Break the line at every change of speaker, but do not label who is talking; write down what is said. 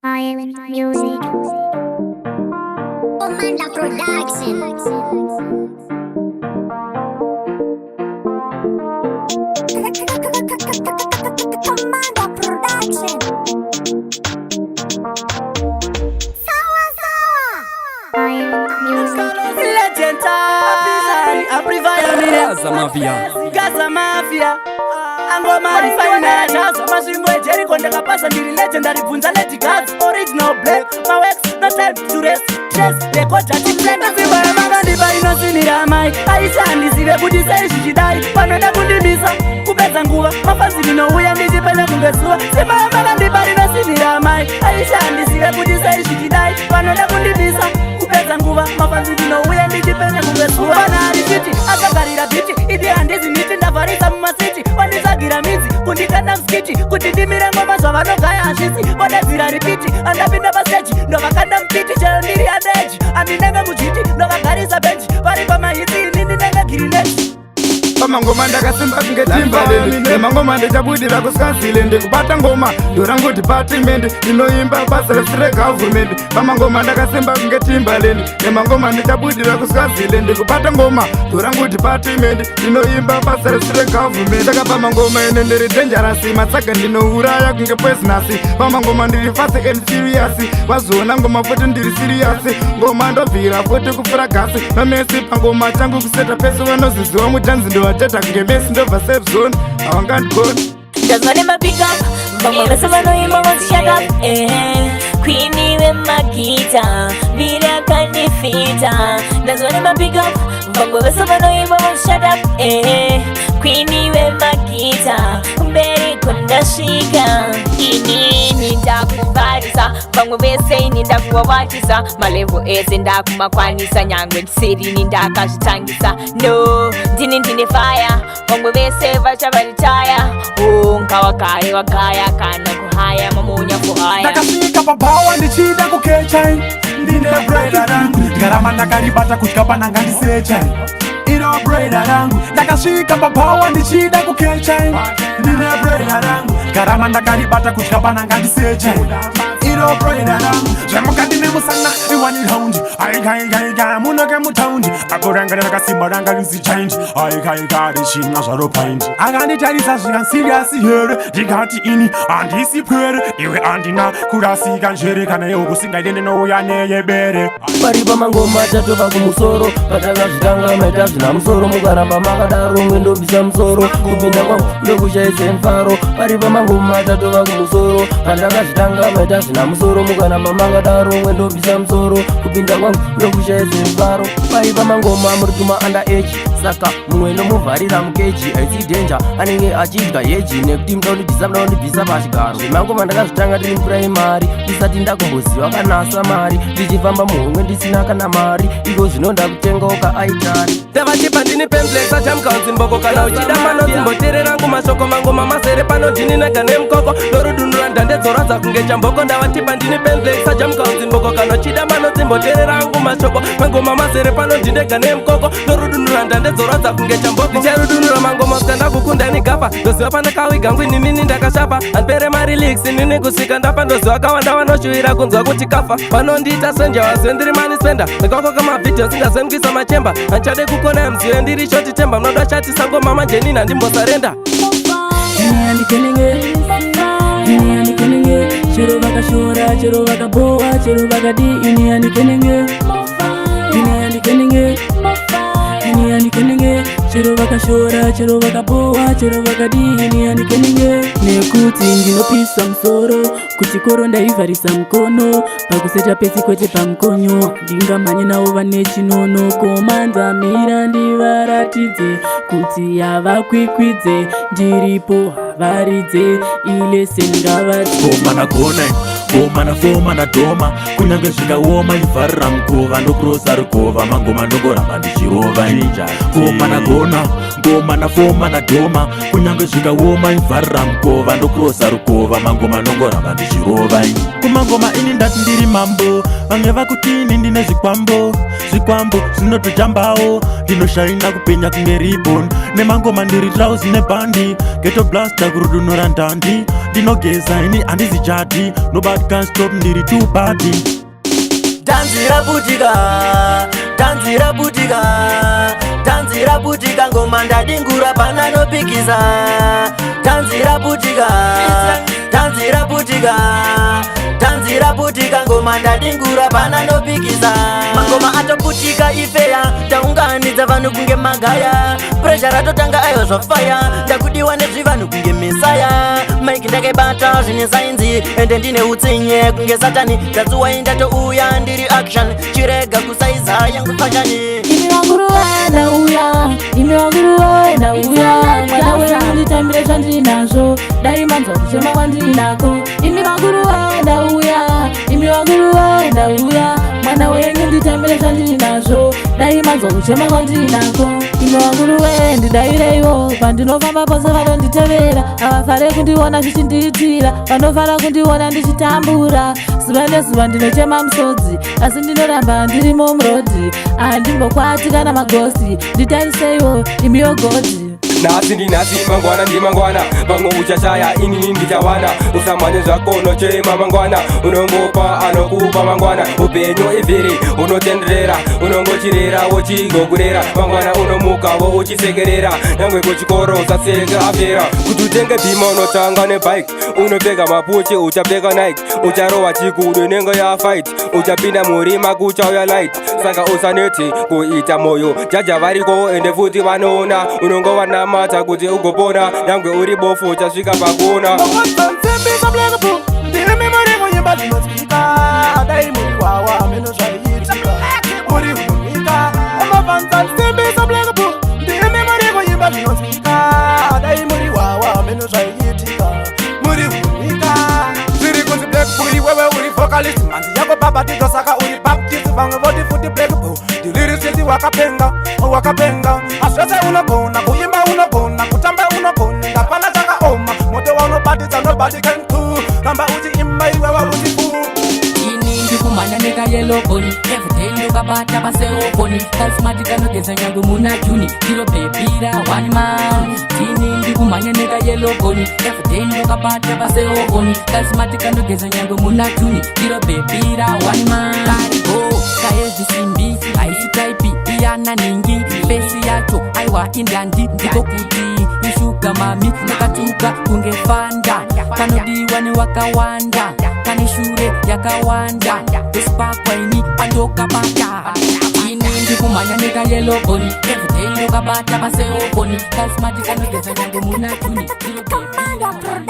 Island music. Comanda Production. Comanda Production. Sawa sawa. Island music.
Legendary, Aprivaya Gaza Mafia Angoma Refinery Jaza Mashingo Jericho Ndakapasa ndiri legendary Bunza Lady Gaza Original Black Mawex No time to rest Stress Lekota Chiplenda Zibara Manga Ndiba Inosinira Mai Aisha Andisive Budisa Ishidai Panoda Kundimisa Kubeza Nguva Mafansi Nino Uya Ndijipele Kungesua Zibara Manga Ndiba Inosinira Mai Aisha Andisive Budisa Ishidai Panoda Kundimisa Kubeza Nguva Mafansi Nino Uya Ndijipele Kungesua Bana Arifiti Asakarira Biti Idi Andizi Niti Ndavarisa Mmasiti Wanizagira Mizi Kundikanda Mskiti Kutindimire Ngoma Zwavanogaya Ashisi Wadazira Ripiti Andapinda Baseji Novakanda Mpiti Chelo Niri Adeji Andinenge Mujiti Novakarisa Benji Varipa Mahiti Nini Nenga Girineji
Pamangoma ndakasimba kunge Timbaland nemangoma ndichabudira kuSwaziland kubata ngoma ndorangu department inoimba basa regovernment pamangoma ndakasimba kunge Timbaland nemangoma ndichabudira kuSwaziland kubata ngoma ndorangu department inoimba basa regovernment saka pamangoma ene ndiri dangerous matsaga ndinouraya kunge poisonous pamangoma ndiri fast and serious vazoona ngoma futi ndiri serious ngoma ndobvira futi kupfura gasi nomesi pangoma changu kuseta pesi vanoziziva mutanzi ndo Teta kungemesi ndobva safe zone awangandikoni
ndazvane mapika vamwe vese vanoimba shut up Queenie vemagita mbiri akandifita ndazvane mapika vamwe vese vanoimba shut up Queenie vemagita mberi kundasvika inini ndakuvarisa vamwe vese ini ndakuvavatisa malevo ese ndakumakwanisa nyangwe ndisirini ndakazvitangisa no ndine faya vamwe vese vachavanitaya ngawagare wagaya kana kuhaya mamonya kuhaya
ndakasvika papawa ndichida kukechai ndine breda rangu ngarama ndakaribata kutya pananga ndisechai iro breda rangu ndakasvika papawa ndichida kukechai ndine breda rangu ngarama ndakaribata kutya pananga ndisechai iro breda rangu zvamukati nemusana iwani raundi aikaikai munoke mutaundi akorangana rakasimba ranga risi change aikaikai richina zvaro paindi akanditarisa zvikasiriyasi here ndikati ini handisi pwere iwe andina kurasika njere kana iwo kusingaite ndinouya neyebere
paripa mangoma tatova kumusoro patakazvitanga maita zvina musoro mukaramba makadaro mwendobvisa musoro kupinda kwangu ndokushaise mfaro paripa mangoma tatova kumusoro patakazvitanga maita zvina musoro mukaramba makadaro mwendobvisa musoro kupinda kwangu ndokushaise mfaro paripa mangoma murituma under age saka mumwe nomuvharira mukeji aisi danger anenge achidya yeji nekuti mudandibvisa pachigaro zvemangoma ndakazvitanga tiri mupuraimari ndisati ndakumboziva kanasa mari ndichifamba muhomwe ndisina kana mari iko zvino ndakutengawo kaaitari
tavatipa ndini pemblesa chamkaunzi mboko kana uchida manotsimbotererangu mashoko mangoma mazere pano ndini nega nemukoko ndorudunura ndandedzoradza kunge chamboko ndavatipa ndini pemblesa chamkaunzi mboko kana uchida manotsimbotererangu mashoko mangoma mazere pano ndinega nemukoko ndorudunura ndandedzoradza kunge chamboko ndicharudunura mangoma skandakukunda nigafa ndoziva pandakawigangwi nimini ndakashapa handipere marelix nini kusvika ndapa ndoziva kawanda vanoshuwira kunzwa kuti kafa vanondiita senja wazendiri mani spenda nekako kamavhidhiyo singazemukisa machemba handichade kukona mziyo ndiri shoti temba mnoda chati sangoma manjenini handimbosarenda
ini yandikenenge chero vakashora chero vakabowa chero vakadi ini yandikenenge chero vakashora chero vakabowa chero vakadi ini yandikenenge nekuti ndinopisa musoro kuchikoro ndaivharisa mukono pakuseta pesi kwete pamukonyo ndingamhanye navo vane chinono komanzamira ndivaratidze kuti havakwikwidze ndiripo havaridze ilese ndingavagona
Goma foma doma kunyange zvikaoma ivharira mukova ndokurosa rukova mangoma ndongoramba ndichirova inja ngoma foma doma kunyange zvikaoma ivharira mukova ndokurosa rukova mangoma ndongoramba ndichirova kumangoma ini ndati ndiri mambo vamwe vakutini ndine zvikwambo zvinotojambawo ndinoshaina kupenya kunge ribon nemangoma ndiri trausi nebhandi geto blasta kurudunura ndandi ndinogeza ini handizijati nobody can stop ndiri too party.
Tanzira butika, tanzira butika, tanzira butika ngoma ndadingura pana nopikiza. Tanzira butika, tanzira butika, tanzira butika ngoma ndadingura pana nopikiza. Mangoma atoputika ifeya, taunganidza vanhu kunge magaya. Pressure atotanga ayo zvafaya, ndakudiwa nezvivanhu kunge mesaya. Mike ndakebata zvine sainzi, ende ndine utsinye kunge satani. Tatsuwa indatouya ndiri action, chirega kusaiza yangu fashani.
Imi wanguru wenda uya, imi wanguru wenda uya. Mwana wenyu nditambire zvandinazvo, dai manzwa kuchema kwandinako. Imi wanguru wenda uya, imi wanguru wenda uya. Mwana wenyu nditambire zvandinazvo, dai manzwa kuchema kwandinako. Imi wanguru wendi daireiwo, pandinofamba pose vanonditevera. Havafare kundiona zvichindiitira, vanofara kundiona ndichitambura. Zuva nezuva ndinochema musodzi, asi ndinoramba ndirimo murodhi. Handimbokwati kana magosi, nditariseiwo imiwo godzi.
Nasi ndinasi mangwana ndi mangwana, vamwe uchashaya ini ndichawana. Usamanye zvako unochema mangwana, unongopa anokupa mangwana. Upenyu ivhiri unotenderera, unongochirera wochigogurera. Mangwana unomuka wo uchisekerera, nyangwe kuchikoro usaseka apera. Kuti utenge bhima unotanga nebike, unopfeka mapuchi uchapfeka Nike. Ucharowa chikudu nengo ya fight, uchapinda murima kuchauya light. Saka usaneti kuita moyo, jaja variko ende futi vanoona. Unongova mata kuti ugopona, nyangwe uri bofu uchasvika pakona.
Ndiri memori kunyimba dzinotyika, dai muri wawa meno zvaiitika, muri unomika. Amafanza nsimbisa blackpool, ndiri memori kunyimba dzinotyika, dai muri wawa meno zvaiitika, muri unomika. Zviri kunzi blackpool iwewe uri vocalist, manzi yako baba tito saka uri baptist. Vamwe voti futi blackpool, ndilirisiti wakapenga, wakapenga. Asvese unogona kuimba, unogona kutamba, unogona ndapana chakaoma. Moto waunobatidza nobody can do, ramba uchiimba iwewe uchifu.
Ini ndikumhanya nekayeloboni, everyday ndokabata paseofoni. Karismati kanogeza nyangwe muna Juni, ndiro bebira one man. Ini ndikumhanya nekayeloboni, everyday ndokabata paseofoni. Karismati kanogeza nyangwe muna Juni, ndiro bebira one man. Karibo kaezvisimbi haisi taipi iyana ningi, fesi yacho aiwa indandi. Ndiko kuti ishuga mami, nakatuka kunge fanda. Kanodiwa ni wakawanda, kane shure yakawanda. Despakwaini pandokabata. Ini ndikumhanya nekayeloboni, everyday ndokabata paseofoni. Karismati kanogeza nyangwe muna Juni, ndiro bebira.